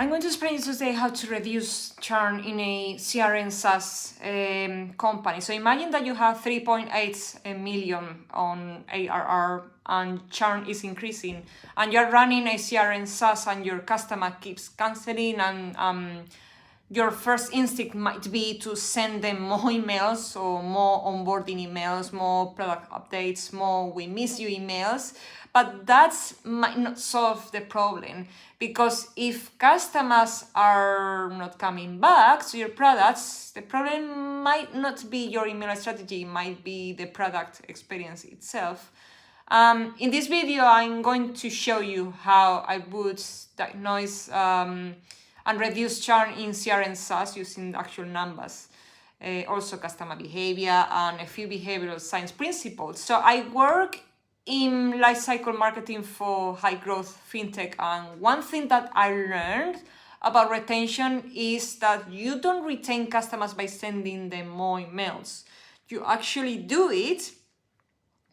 I'm going to explain you today how to reduce churn in a CRM SaaS company. So imagine that you have 3.8 million on ARR and churn is increasing, and you're running a CRM SaaS and your customer keeps canceling, and your first instinct might be to send them more emails or more onboarding emails, more product updates, more we miss you emails. But that might not solve the problem, because if customers are not coming back to your products, the problem might not be your email strategy, it might be the product experience itself. In this video, I'm going to show you how I would diagnose and reduce churn in CRM SaaS using actual numbers. Also customer behavior and a few behavioral science principles. So I work in lifecycle marketing for high growth fintech, and one thing that I learned about retention is that you don't retain customers by sending them more emails. You actually do it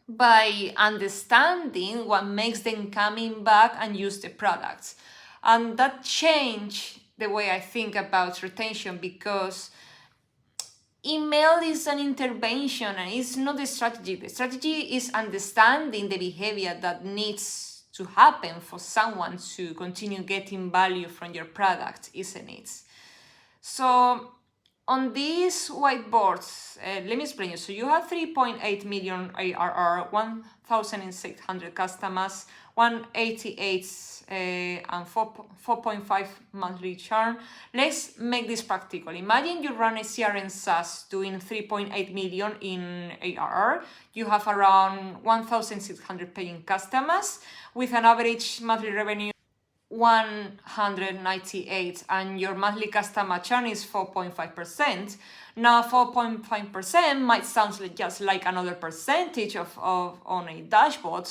by understanding what makes them coming back and use the products. And that changed the way I think about retention, because email is an intervention and it's not the strategy. The strategy is understanding the behavior that needs to happen for someone to continue getting value from your product, isn't it? So on these whiteboards, let me explain you. So you have 3.8 million ARR, 1,600 customers, 188 and 4.5 monthly churn. Let's make this practical. Imagine you run a CRM SaaS doing 3.8 million in ARR. You have around 1,600 paying customers with an average monthly revenue 198, and your monthly customer churn is 4.5%. Now 4.5% might sound just like another percentage of on a dashboard,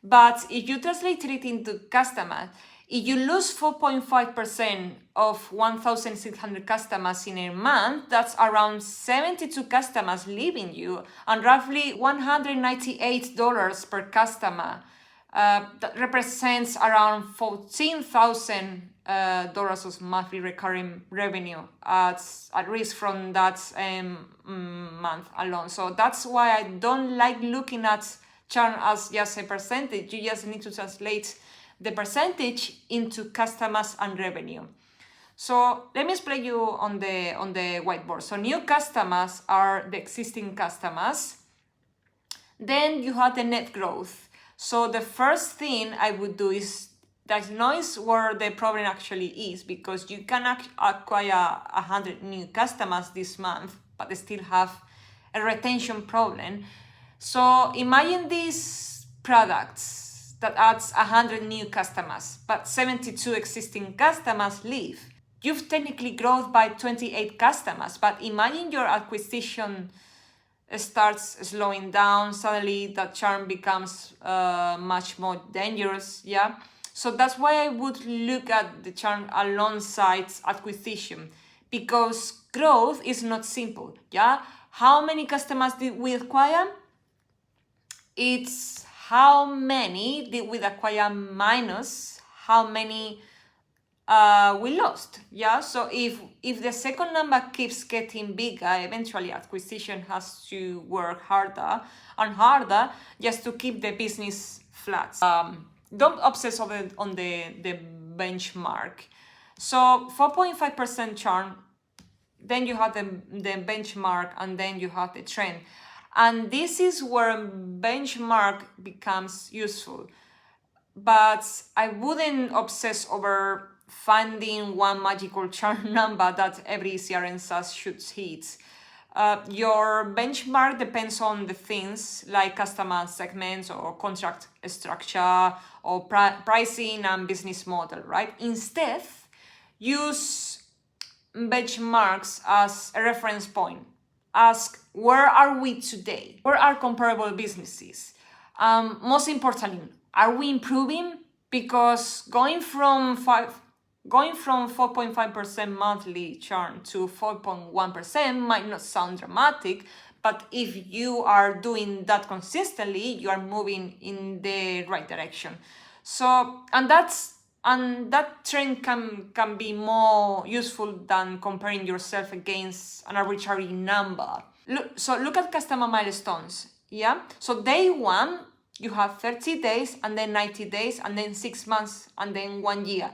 but if you translate it into customer, if you lose 4.5% of 1,600 customers in a month, that's around 72 customers leaving you and roughly $198 per customer. That represents around $14,000 of monthly recurring revenue at risk from that month alone. So that's why I don't like looking at churn as just a percentage. You just need to translate the percentage into customers and revenue. So let me explain you on the whiteboard. So new customers are the existing customers. Then you have the net growth. So the first thing I would do is diagnose where the problem actually is, because you can acquire 100 new customers this month, but they still have a retention problem. So imagine these products that adds 100 new customers, but 72 existing customers leave. You've technically grown by 28 customers, but imagine your acquisition starts slowing down. Suddenly that churn becomes much more dangerous. Yeah. So that's why I would look at the churn alongside acquisition, because growth is not simple. Yeah. How many customers did we acquire? It's how many did we acquire minus how many we lost. Yeah. So if the second number keeps getting bigger, eventually acquisition has to work harder and harder just to keep the business flat. Don't obsess on the benchmark. So 4.5% churn, then you have the benchmark, and then you have the trend. And this is where benchmark becomes useful. But I wouldn't obsess over finding one magical churn number that every CRM SaaS should hit. Your benchmark depends on the things like customer segments or contract structure or pricing and business model, right? Instead, use benchmarks as a reference point. Ask, where are we today? Where are comparable businesses? Most importantly, are we improving? Because going from 4.5% monthly churn to 4.1% might not sound dramatic, but if you are doing that consistently, you are moving in the right direction. So, and that's And that trend can be more useful than comparing yourself against an arbitrary number. Look at customer milestones. Yeah. So day one, you have 30 days, and then 90 days, and then 6 months, and then 1 year.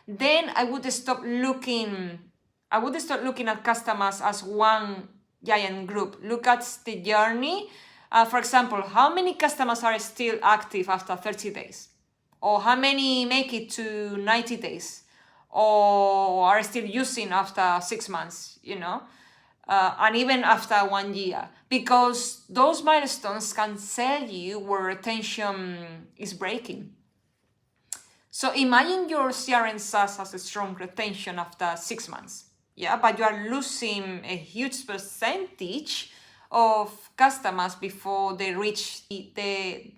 Then I would start looking at customers as one giant group. Look at the journey. For example, how many customers are still active after 30 days? Or how many make it to 90 days? Or are still using after 6 months, and even after 1 year? Because those milestones can tell you where retention is breaking. So imagine your CRM SaaS has a strong retention after 6 months, but you are losing a huge percentage of customers before they reach the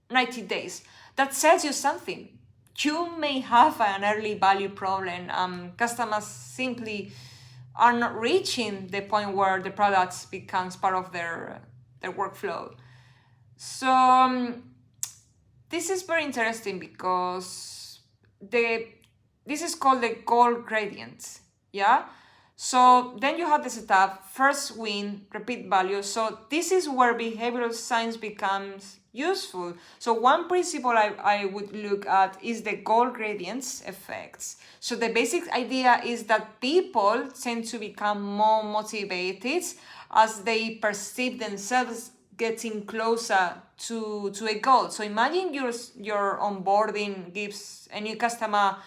90 days. That tells you something. You may have an early value problem. Customers simply are not reaching the point where the product becomes part of their workflow. So this is very interesting because this is called the goal gradient. Yeah. So then you have the setup, first win, repeat value. So this is where behavioral science becomes useful. So one principle I would look at is the goal gradients effects. So the basic idea is that people tend to become more motivated as they perceive themselves getting closer to a goal. So imagine your onboarding gives a new customer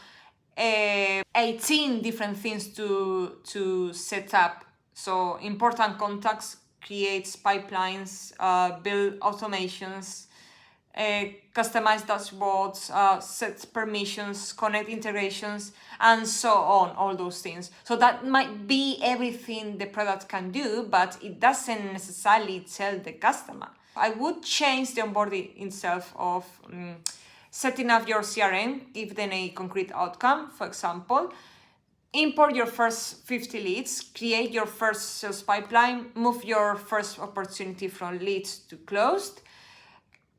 18 different things to set up. So important contacts, creates pipelines, build automations, customize dashboards, set permissions, connect integrations, and so on, all those things. So that might be everything the product can do, but it doesn't necessarily tell the customer. I would change the onboarding itself of setting up your CRM, give them a concrete outcome. For example, import your first 50 leads, create your first sales pipeline, move your first opportunity from leads to closed.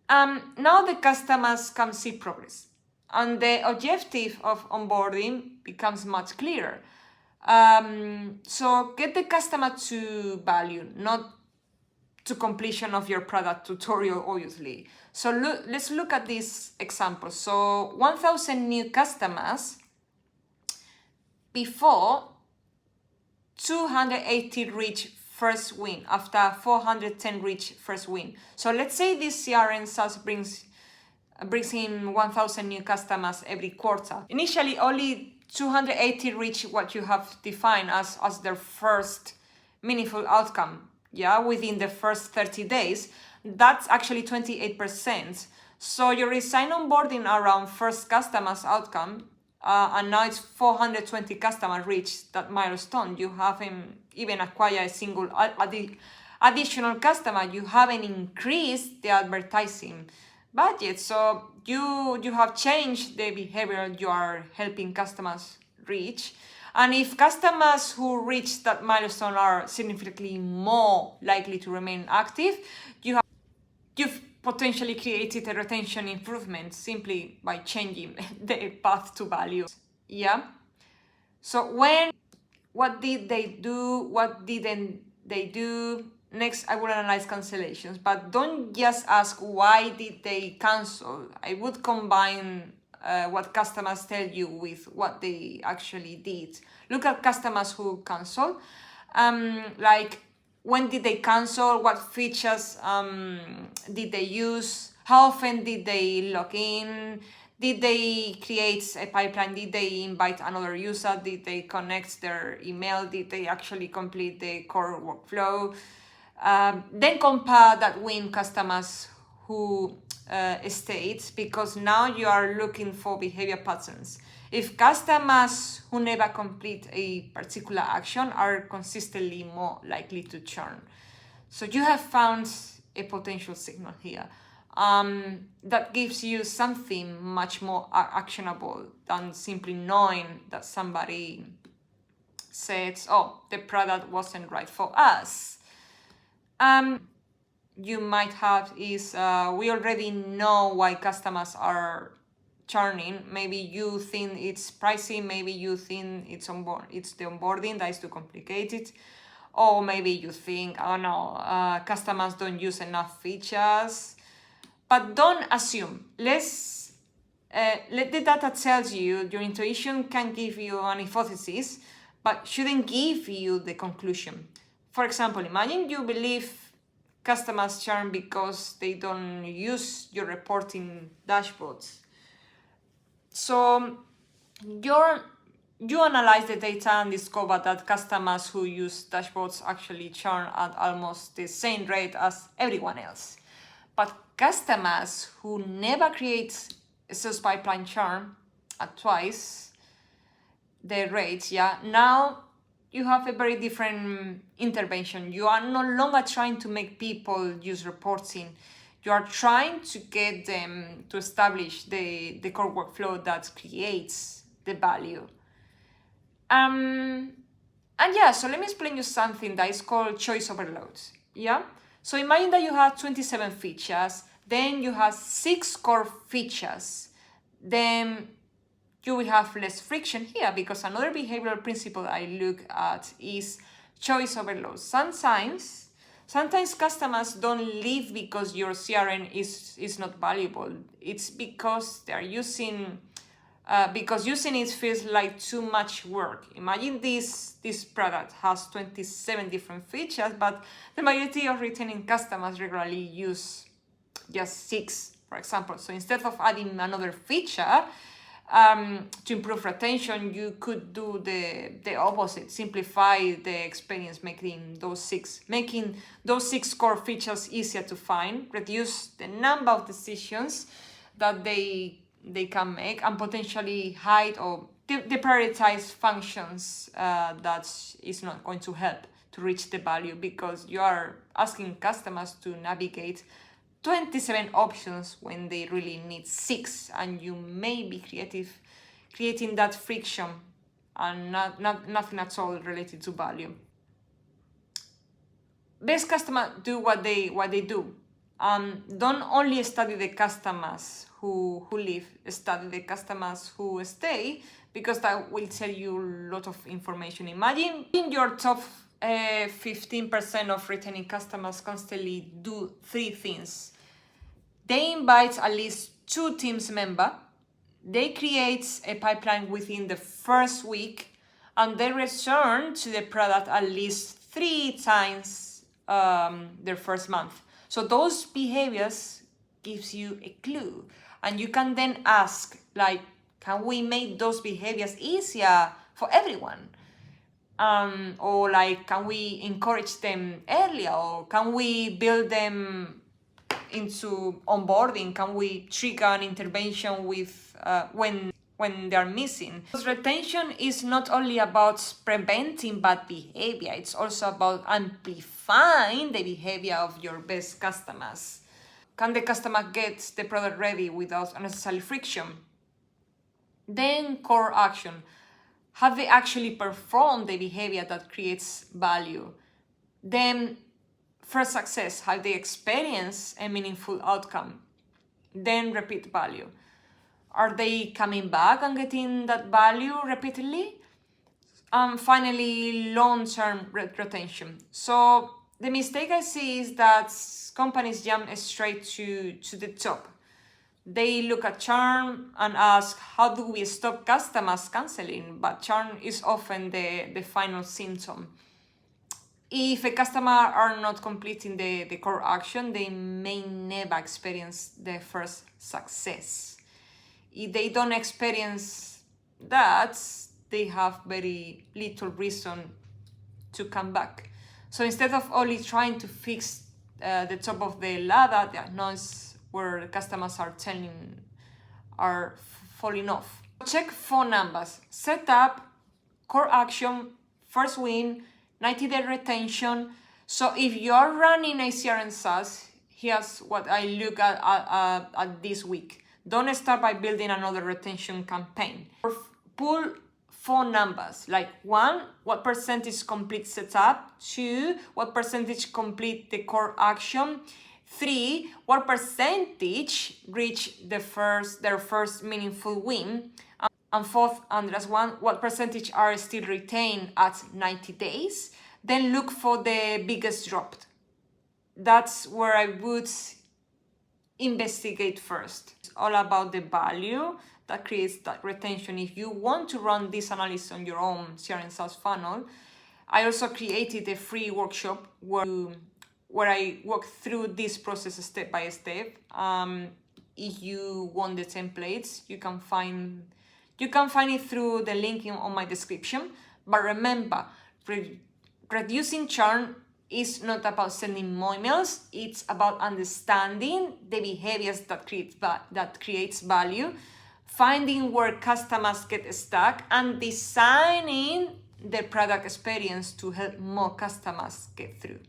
Now the customers can see progress, and the objective of onboarding becomes much clearer. So get the customer to value, not to completion of your product tutorial, obviously. So let's look at this example. So 1,000 new customers before 280 reach first win, after 410 reach first win. So let's say this CRM SaaS brings in 1,000 new customers every quarter. Initially, only 280 reach what you have defined as their first meaningful outcome. Within the first 30 days, that's actually 28%. So you resign onboarding around first customer's outcome, and now it's 420 customers reach that milestone. You haven't even acquired a single additional customer. You haven't increased the advertising budget. So you have changed the behavior you are helping customers reach. And if customers who reach that milestone are significantly more likely to remain active, you've potentially created a retention improvement simply by changing the path to value. So what did they do? What didn't they do? Next, I will analyze cancellations, but don't just ask why did they cancel. I would combine what customers tell you with what they actually did. Look at customers who cancel, like when did they cancel, what features did they use, how often did they log in, did they create a pipeline, did they invite another user, did they connect their email, did they actually complete the core workflow. Then compare that with customers who stayed, because now you are looking for behavior patterns. If customers who never complete a particular action are consistently more likely to churn. So you have found a potential signal here that gives you something much more actionable than simply knowing that somebody says, oh, the product wasn't right for us. You might have is we already know why customers are churning. Maybe you think it's pricey, maybe you think it's the onboarding that is too complicated, or maybe you think, oh no, customers don't use enough features. But don't assume. Let the data tell you. Your intuition can give you an hypothesis, but shouldn't give you the conclusion. For example, imagine you believe customers churn because they don't use your reporting dashboards. So you analyze the data and discover that customers who use dashboards actually churn at almost the same rate as everyone else. But customers who never create a sales pipeline churn at twice the rate, now you have a very different intervention. You are no longer trying to make people use reporting. You are trying to get them to establish the core workflow that creates the value. So let me explain you something that is called choice overload. So imagine that you have 27 features, then you have 6 core features. Then you will have less friction here, because another behavioral principle I look at is choice overload. Sometimes customers don't leave because your CRM is not valuable. It's because they're using it feels like too much work. Imagine this product has 27 different features, but the majority of returning customers regularly use just 6, for example. So instead of adding another feature to improve retention, you could do the opposite. Simplify the experience, making those six core features easier to find, reduce the number of decisions that they can make, and potentially hide or deprioritize functions that is not going to help to reach the value, because you are asking customers to navigate 27 options when they really need 6, and you may be creating that friction and nothing at all related to value. Best customers do what they do. Don't only study the customers who leave, study the customers who stay, because that will tell you a lot of information. Imagine in your top 15% of returning customers constantly do 3 things. They invite at least 2 teams members, they create a pipeline within the first week, and they return to the product at least 3 times their first month. So those behaviors gives you a clue, and you can then ask, like, can we make those behaviors easier for everyone? Or like, can we encourage them earlier, or can we build them into onboarding? Can we trigger an intervention with when they're missing? Because retention is not only about preventing bad behavior, it's also about amplifying the behavior of your best customers. Can the customer get the product ready without unnecessary friction? Then core action. Have they actually performed the behavior that creates value? Then first success. Have they experienced a meaningful outcome? Then repeat value. Are they coming back and getting that value repeatedly? Finally, long-term retention. So the mistake I see is that companies jump straight to the top. They look at churn and ask, how do we stop customers canceling? But churn is often the final symptom. If a customer are not completing the core action, they may never experience the first success. If they don't experience that, they have very little reason to come back. So instead of only trying to fix the top of the ladder, the noise where the customers are falling off. Check 4 numbers: setup, core action, first win, 90-day retention. So if you're running a CRM SaaS, here's what I look at this week. Don't start by building another retention campaign. Pull 4 numbers, like 1, what percentage complete setup, 2, what percentage complete the core action, 3, what percentage reach their first meaningful win? And fourth, and last one, what percentage are still retained at 90 days? Then look for the biggest drop. That's where I would investigate first. It's all about the value that creates that retention. If you want to run this analysis on your own CRM SaaS funnel, I also created a free workshop where I walk through this process step by step. If you want the templates, you can find it through the link on my description. But remember, reducing churn is not about sending more emails. It's about understanding the behaviors that creates value, finding where customers get stuck, and designing the product experience to help more customers get through.